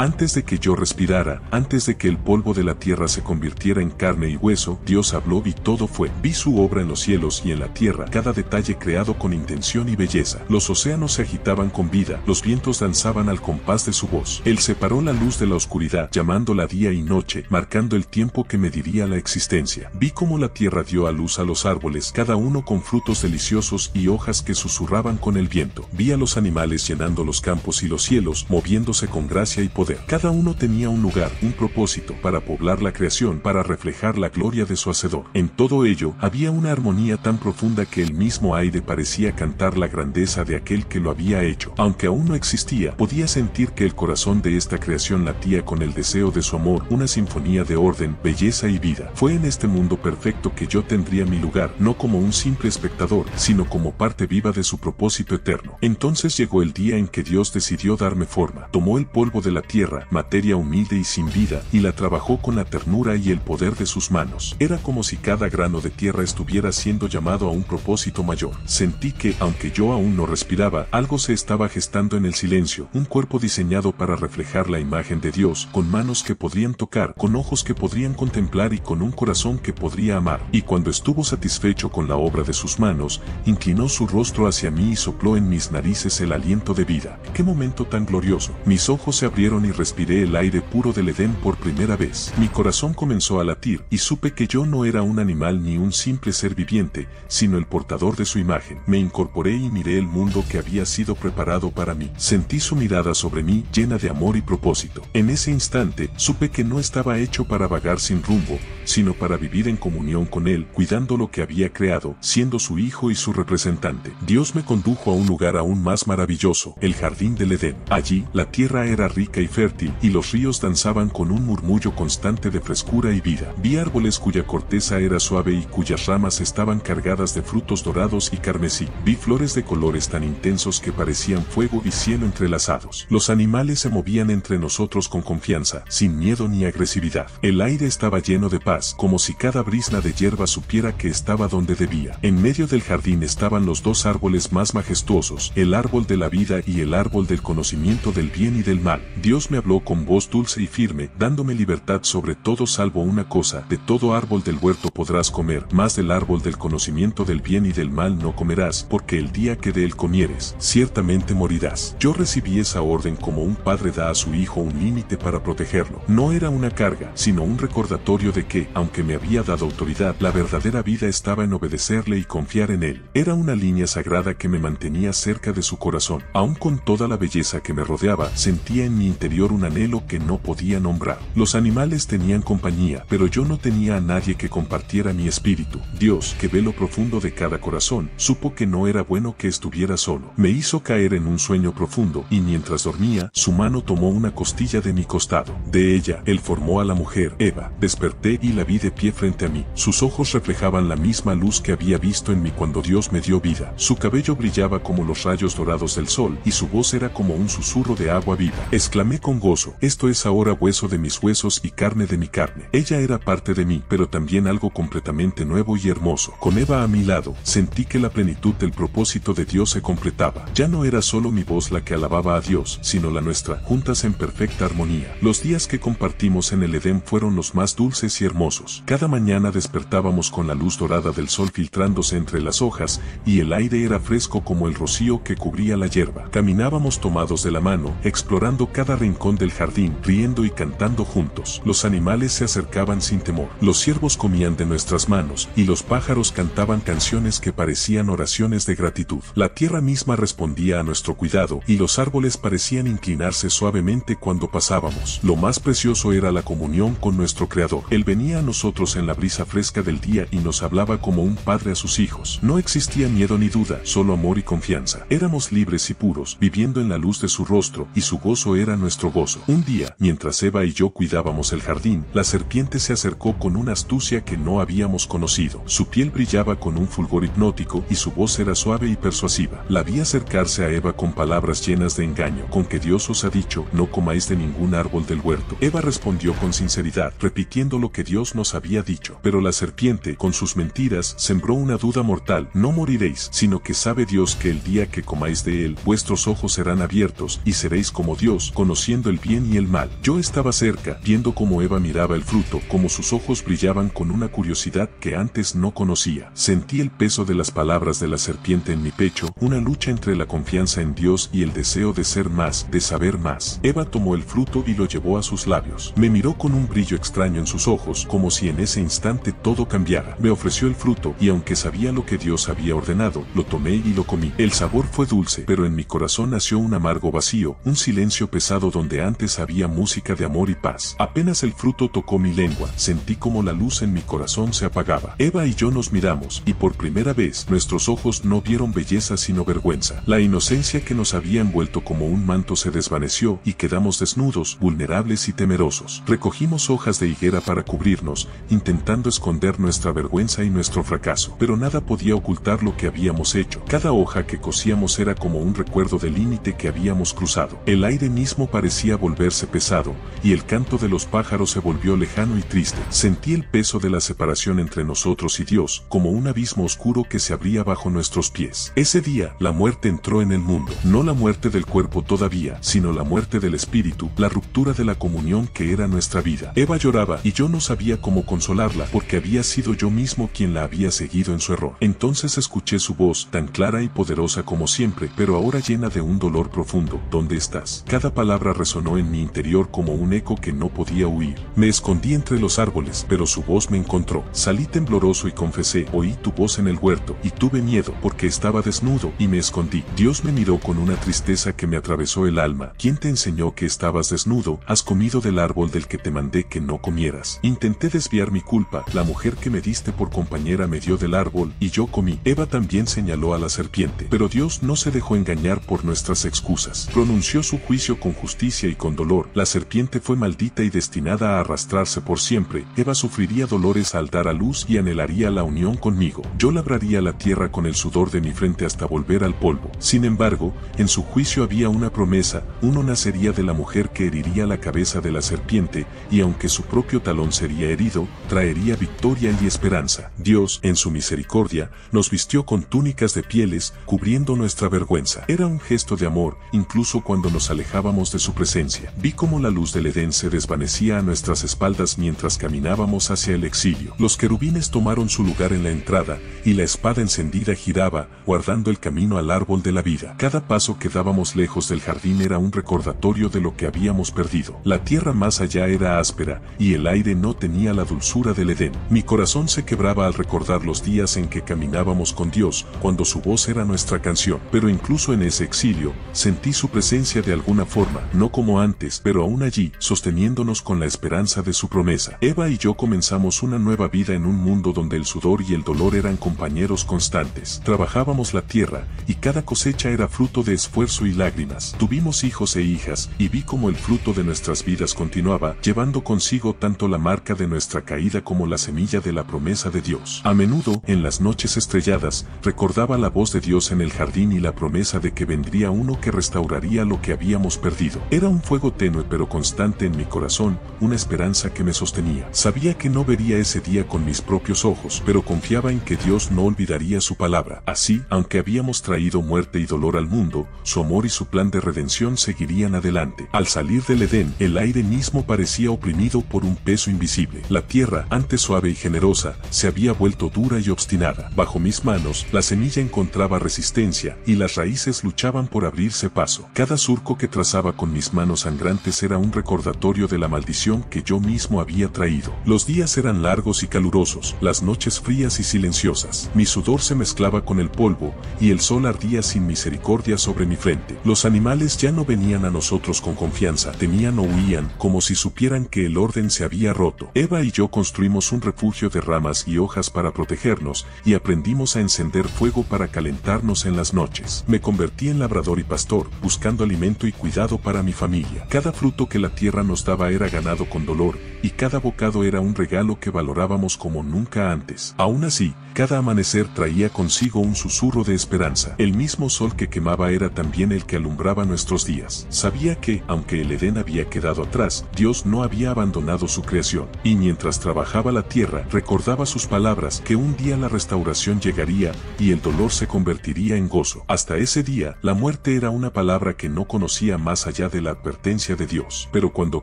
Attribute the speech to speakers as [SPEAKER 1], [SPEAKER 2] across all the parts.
[SPEAKER 1] Antes de que yo respirara, antes de que el polvo de la tierra se convirtiera en carne y hueso, Dios habló y todo fue. Vi su obra en los cielos y en la tierra, cada detalle creado con intención y belleza. Los océanos se agitaban con vida, los vientos danzaban al compás de su voz. Él separó la luz de la oscuridad, llamándola día y noche, marcando el tiempo que mediría la existencia. Vi cómo la tierra dio a luz a los árboles, cada uno con frutos deliciosos y hojas que susurraban con el viento. Vi a los animales llenando los campos y los cielos, moviéndose con gracia y poder. Cada uno tenía un lugar, un propósito, para poblar la creación, para reflejar la gloria de su Hacedor. En todo ello, había una armonía tan profunda que el mismo aire parecía cantar la grandeza de aquel que lo había hecho. Aunque aún no existía, podía sentir que el corazón de esta creación latía con el deseo de su amor, una sinfonía de orden, belleza y vida. Fue en este mundo perfecto que yo tendría mi lugar, no como un simple espectador, sino como parte viva de su propósito eterno. Entonces llegó el día en que Dios decidió darme forma. Tomó el polvo de la tierra, materia humilde y sin vida, y la trabajó con la ternura y el poder de sus manos. Era como si cada grano de tierra estuviera siendo llamado a un propósito mayor. Sentí que, aunque yo aún no respiraba, algo se estaba gestando en el silencio, un cuerpo diseñado para reflejar la imagen de Dios, con manos que podrían tocar, con ojos que podrían contemplar y con un corazón que podría amar. Y cuando estuvo satisfecho con la obra de sus manos, inclinó su rostro hacia mí y sopló en mis narices el aliento de vida. ¡Qué momento tan glorioso! Mis ojos se abrieron y respiré el aire puro del Edén por primera vez. Mi corazón comenzó a latir y supe que yo no era un animal ni un simple ser viviente, sino el portador de su imagen. Me incorporé y miré el mundo que había sido preparado para mí. Sentí su mirada sobre mí, llena de amor y propósito. En ese instante, supe que no estaba hecho para vagar sin rumbo, sino para vivir en comunión con Él, cuidando lo que había creado, siendo su hijo y su representante. Dios me condujo a un lugar aún más maravilloso, el jardín del Edén. Allí, la tierra era rica y fértil, y los ríos danzaban con un murmullo constante de frescura y vida. Vi árboles cuya corteza era suave y cuyas ramas estaban cargadas de frutos dorados y carmesí. Vi flores de colores tan intensos que parecían fuego y cielo entrelazados. Los animales se movían entre nosotros con confianza, sin miedo ni agresividad. El aire estaba lleno de paz, como si cada brisna de hierba supiera que estaba donde debía. En medio del jardín estaban los dos árboles más majestuosos, el árbol de la vida y el árbol del conocimiento del bien y del mal. Dios me habló con voz dulce y firme, dándome libertad sobre todo salvo una cosa: de todo árbol del huerto podrás comer, mas del árbol del conocimiento del bien y del mal no comerás, porque el día que de él comieres, ciertamente morirás. Yo recibí esa orden como un padre da a su hijo un límite para protegerlo. No era una carga, sino un recordatorio de que, aunque me había dado autoridad, la verdadera vida estaba en obedecerle y confiar en él. Era una línea sagrada que me mantenía cerca de su corazón. Aun con toda la belleza que me rodeaba, sentía en mi interior un anhelo que no podía nombrar. Los animales tenían compañía, pero yo no tenía a nadie que compartiera mi espíritu. Dios, que ve lo profundo de cada corazón, supo que no era bueno que estuviera solo. Me hizo caer en un sueño profundo, y mientras dormía, su mano tomó una costilla de mi costado. De ella, él formó a la mujer, Eva. Desperté y la vi de pie frente a mí. Sus ojos reflejaban la misma luz que había visto en mí cuando Dios me dio vida. Su cabello brillaba como los rayos dorados del sol, y su voz era como un susurro de agua viva. Exclamé con gozo: esto es ahora hueso de mis huesos y carne de mi carne. Ella era parte de mí, pero también algo completamente nuevo y hermoso. Con Eva a mi lado, sentí que la plenitud del propósito de Dios se completaba. Ya no era solo mi voz la que alababa a Dios, sino la nuestra, juntas en perfecta armonía. Los días que compartimos en el Edén fueron los más dulces y hermosos. Cada mañana despertábamos con la luz dorada del sol filtrándose entre las hojas, y el aire era fresco como el rocío que cubría la hierba. Caminábamos tomados de la mano, explorando cada rincón del jardín, riendo y cantando juntos. Los animales se acercaban sin temor. Los ciervos comían de nuestras manos, y los pájaros cantaban canciones que parecían oraciones de gratitud. La tierra misma respondía a nuestro cuidado, y los árboles parecían inclinarse suavemente cuando pasábamos. Lo más precioso era la comunión con nuestro Creador. Él venía a nosotros en la brisa fresca del día y nos hablaba como un padre a sus hijos. No existía miedo ni duda, solo amor y confianza. Éramos libres y puros, viviendo en la luz de su rostro, y su gozo era nuestro gozo. Un día, mientras Eva y yo cuidábamos el jardín, la serpiente se acercó con una astucia que no habíamos conocido. Su piel brillaba con un fulgor hipnótico y su voz era suave y persuasiva. La vi acercarse a Eva con palabras llenas de engaño: con que Dios os ha dicho, no comáis de ningún árbol del huerto. Eva respondió con sinceridad, repitiendo lo que Dios nos había dicho. Pero la serpiente, con sus mentiras, sembró una duda mortal: no moriréis, sino que sabe Dios que el día que comáis de él, vuestros ojos serán abiertos, y seréis como Dios, conociendo conociendo el bien y el mal. Yo estaba cerca, viendo cómo Eva miraba el fruto, cómo sus ojos brillaban con una curiosidad que antes no conocía. Sentí el peso de las palabras de la serpiente en mi pecho, una lucha entre la confianza en Dios y el deseo de ser más, de saber más. Eva tomó el fruto y lo llevó a sus labios. Me miró con un brillo extraño en sus ojos, como si en ese instante todo cambiara. Me ofreció el fruto, y aunque sabía lo que Dios había ordenado, lo tomé y lo comí. El sabor fue dulce, pero en mi corazón nació un amargo vacío, un silencio pesado donde antes había música de amor y paz. Apenas el fruto tocó mi lengua, sentí como la luz en mi corazón se apagaba. Eva y yo nos miramos, y por primera vez, nuestros ojos no vieron belleza sino vergüenza. La inocencia que nos había envuelto como un manto se desvaneció, y quedamos desnudos, vulnerables y temerosos. Recogimos hojas de higuera para cubrirnos, intentando esconder nuestra vergüenza y nuestro fracaso. Pero nada podía ocultar lo que habíamos hecho. Cada hoja que cosíamos era como un recuerdo del límite que habíamos cruzado. El aire mismo parecía volverse pesado, y el canto de los pájaros se volvió lejano y triste. Sentí el peso de la separación entre nosotros y Dios, como un abismo oscuro que se abría bajo nuestros pies. Ese día, la muerte entró en el mundo. No la muerte del cuerpo todavía, sino la muerte del espíritu, la ruptura de la comunión que era nuestra vida. Eva lloraba, y yo no sabía cómo consolarla, porque había sido yo mismo quien la había seguido en su error. Entonces escuché su voz, tan clara y poderosa como siempre, pero ahora llena de un dolor profundo. ¿Dónde estás? Cada palabra resonó en mi interior como un eco que no podía huir. Me escondí entre los árboles, pero su voz me encontró. Salí tembloroso y confesé, oí tu voz en el huerto, y tuve miedo, porque estaba desnudo, y me escondí. Dios me miró con una tristeza que me atravesó el alma. ¿Quién te enseñó que estabas desnudo? Has comido del árbol del que te mandé que no comieras. Intenté desviar mi culpa, la mujer que me diste por compañera me dio del árbol, y yo comí. Eva también señaló a la serpiente, pero Dios no se dejó engañar por nuestras excusas. Pronunció su juicio con justicia y con dolor. La serpiente fue maldita y destinada a arrastrarse por siempre. Eva sufriría dolores al dar a luz y anhelaría la unión conmigo. Yo labraría la tierra con el sudor de mi frente hasta volver al polvo. Sin embargo, en su juicio había una promesa: uno nacería de la mujer que heriría la cabeza de la serpiente, y aunque su propio talón sería herido, traería victoria y esperanza. Dios, en su misericordia, nos vistió con túnicas de pieles, cubriendo nuestra vergüenza. Era un gesto de amor, incluso cuando nos alejábamos de su presencia. Vi cómo la luz del Edén se desvanecía a nuestras espaldas mientras caminábamos hacia el exilio. Los querubines tomaron su lugar en la entrada, y la espada encendida giraba, guardando el camino al árbol de la vida. Cada paso que dábamos lejos del jardín era un recordatorio de lo que habíamos perdido. La tierra más allá era áspera, y el aire no tenía la dulzura del Edén. Mi corazón se quebraba al recordar los días en que caminábamos con Dios, cuando su voz era nuestra canción. Pero incluso en ese exilio, sentí su presencia de alguna forma, no como antes, pero aún allí, sosteniéndonos con la esperanza de su promesa. Eva y yo comenzamos una nueva vida en un mundo donde el sudor y el dolor eran compañeros constantes. Trabajábamos la tierra, y cada cosecha era fruto de esfuerzo y lágrimas. Tuvimos hijos e hijas, y vi cómo el fruto de nuestras vidas continuaba, llevando consigo tanto la marca de nuestra caída como la semilla de la promesa de Dios. A menudo, en las noches estrelladas, recordaba la voz de Dios en el jardín y la promesa de que vendría uno que restauraría lo que habíamos perdido. Era un fuego tenue pero constante en mi corazón, una esperanza que me sostenía. Sabía que no vería ese día con mis propios ojos, pero confiaba en que Dios no olvidaría su palabra. Así, aunque habíamos traído muerte y dolor al mundo, su amor y su plan de redención seguirían adelante. Al salir del Edén, el aire mismo parecía oprimido por un peso invisible. La tierra, antes suave y generosa, se había vuelto dura y obstinada. Bajo mis manos, la semilla encontraba resistencia, y las raíces luchaban por abrirse paso. Cada surco que trazaba con mis manos sangrantes era un recordatorio de la maldición que yo mismo había traído. Los días eran largos y calurosos, las noches frías y silenciosas. Mi sudor se mezclaba con el polvo, y el sol ardía sin misericordia sobre mi frente. Los animales ya no venían a nosotros con confianza, temían o huían, como si supieran que el orden se había roto. Eva y yo construimos un refugio de ramas y hojas para protegernos, y aprendimos a encender fuego para calentarnos en las noches. Me convertí en labrador y pastor, buscando alimento y cuidado para mi familia. Cada fruto que la tierra nos daba era ganado con dolor, y cada bocado era un regalo que valorábamos como nunca antes. Aún así, Cada amanecer traía consigo un susurro de esperanza. El mismo sol que quemaba era también el que alumbraba nuestros días. Sabía que, aunque el Edén había quedado atrás, Dios no había abandonado su creación. Y mientras trabajaba la tierra, recordaba sus palabras, que un día la restauración llegaría, y el dolor se convertiría en gozo. Hasta ese día, la muerte era una palabra que no conocía más allá de la advertencia de Dios. Pero cuando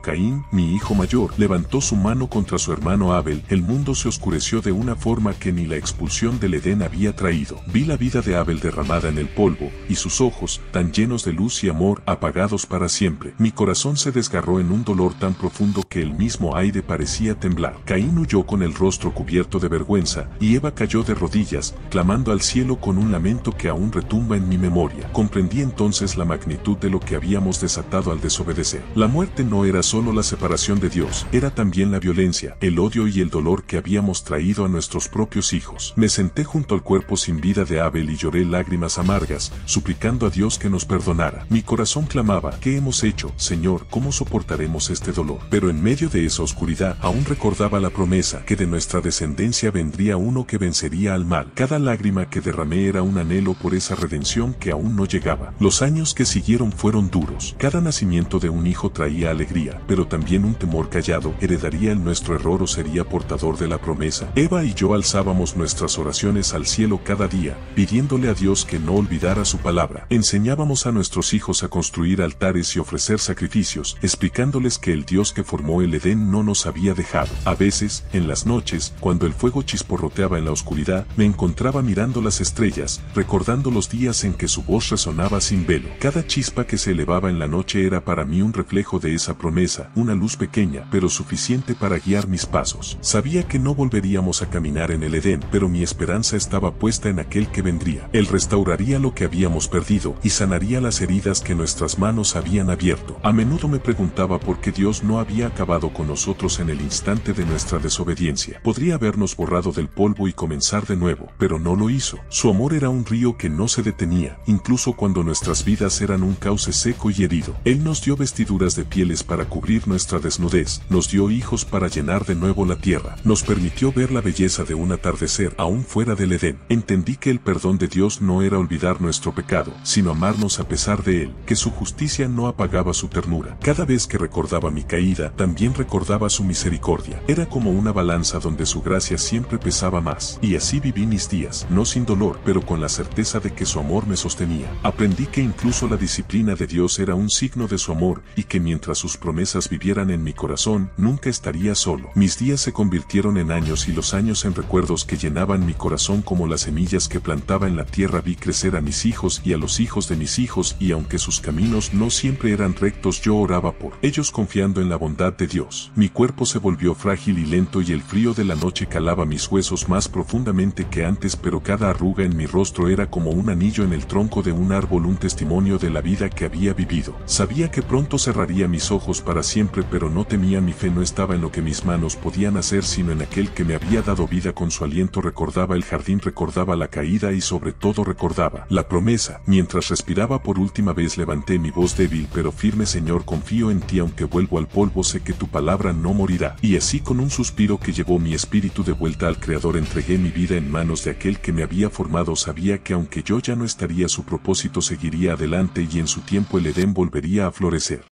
[SPEAKER 1] Caín, mi hijo mayor, levantó su mano contra su hermano Abel, el mundo se oscureció de una forma que ni la expulsión del Edén había traído. Vi la vida de Abel derramada en el polvo, y sus ojos, tan llenos de luz y amor, apagados para siempre. Mi corazón se desgarró en un dolor tan profundo que el mismo aire parecía temblar. Caín huyó con el rostro cubierto de vergüenza, y Eva cayó de rodillas, clamando al cielo con un lamento que aún retumba en mi memoria. Comprendí entonces la magnitud de lo que habíamos desatado al desobedecer. La muerte no era solo la separación de Dios, era también la violencia, el odio y el dolor que habíamos traído a nuestros propios hijos. Me senté junto al cuerpo sin vida de Abel y lloré lágrimas amargas, suplicando a Dios que nos perdonara. Mi corazón clamaba: ¿qué hemos hecho, Señor? ¿Cómo soportaremos este dolor? Pero en medio de esa oscuridad aún recordaba la promesa que de nuestra descendencia vendría uno que vencería al mal. Cada lágrima que derramé era un anhelo por esa redención que aún no llegaba. Los años que siguieron fueron duros. Cada nacimiento de un hijo traía alegría, pero también un temor callado. ¿Heredaría el nuestro error o sería portador de la promesa? Eva y yo alzábamos nuestras oraciones al cielo cada día, pidiéndole a Dios que no olvidara su palabra. Enseñábamos a nuestros hijos a construir altares y ofrecer sacrificios, explicándoles que el Dios que formó el Edén no nos había dejado. A veces, en las noches, cuando el fuego chisporroteaba en la oscuridad, me encontraba mirando las estrellas, recordando los días en que su voz resonaba sin velo. Cada chispa que se elevaba en la noche era para mí un reflejo de esa promesa, una luz pequeña, pero suficiente para guiar mis pasos. Sabía que no volveríamos a caminar en el Edén, pero mi esperanza estaba puesta en aquel que vendría. Él restauraría lo que habíamos perdido y sanaría las heridas que nuestras manos habían abierto. A menudo me preguntaba por qué Dios no había acabado con nosotros en el instante de nuestra desobediencia. Podría habernos borrado del polvo y comenzar de nuevo, pero no lo hizo. Su amor era un río que no se detenía, incluso cuando nuestras vidas eran un cauce seco y herido. Él nos dio vestiduras de pieles para cubrir nuestra desnudez, nos dio hijos para llenar de nuevo la tierra, nos permitió ver la belleza de un atardecer aún fuera del Edén. Entendí que el perdón de Dios no era olvidar nuestro pecado, sino amarnos a pesar de él, que su justicia no apagaba su ternura. Cada vez que recordaba mi caída, también recordaba su misericordia. Era como una balanza donde su gracia siempre pesaba más. Y así viví mis días, no sin dolor, pero con la certeza de que su amor me sostenía. Aprendí que incluso la disciplina de Dios era un signo de su amor, y que mientras sus promesas vivieran en mi corazón, nunca estaría solo. Mis días se convirtieron en años y los años en recuerdos que llenaban mi corazón como las semillas que plantaba en la tierra. Vi crecer a mis hijos y a los hijos de mis hijos, y aunque sus caminos no siempre eran rectos, yo oraba por ellos confiando en la bondad de Dios. Mi cuerpo se volvió frágil y lento y el frío de la noche calaba mis huesos más profundamente que antes, pero cada arruga en mi rostro era como un anillo en el tronco de un árbol, un testimonio de la vida que había vivido. Sabía que pronto cerraría mis ojos para siempre, pero no temía. Mi fe no estaba en lo que mis manos podían hacer, sino en aquel que me había dado vida con su aliento. Recordaba el jardín, recordaba la caída y sobre todo recordaba la promesa. Mientras respiraba por última vez levanté mi voz débil pero firme: Señor, confío en ti, aunque vuelvo al polvo, sé que tu palabra no morirá. Y así, con un suspiro que llevó mi espíritu de vuelta al Creador, entregué mi vida en manos de aquel que me había formado. Sabía que aunque yo ya no estaría, su propósito seguiría adelante y en su tiempo el Edén volvería a florecer.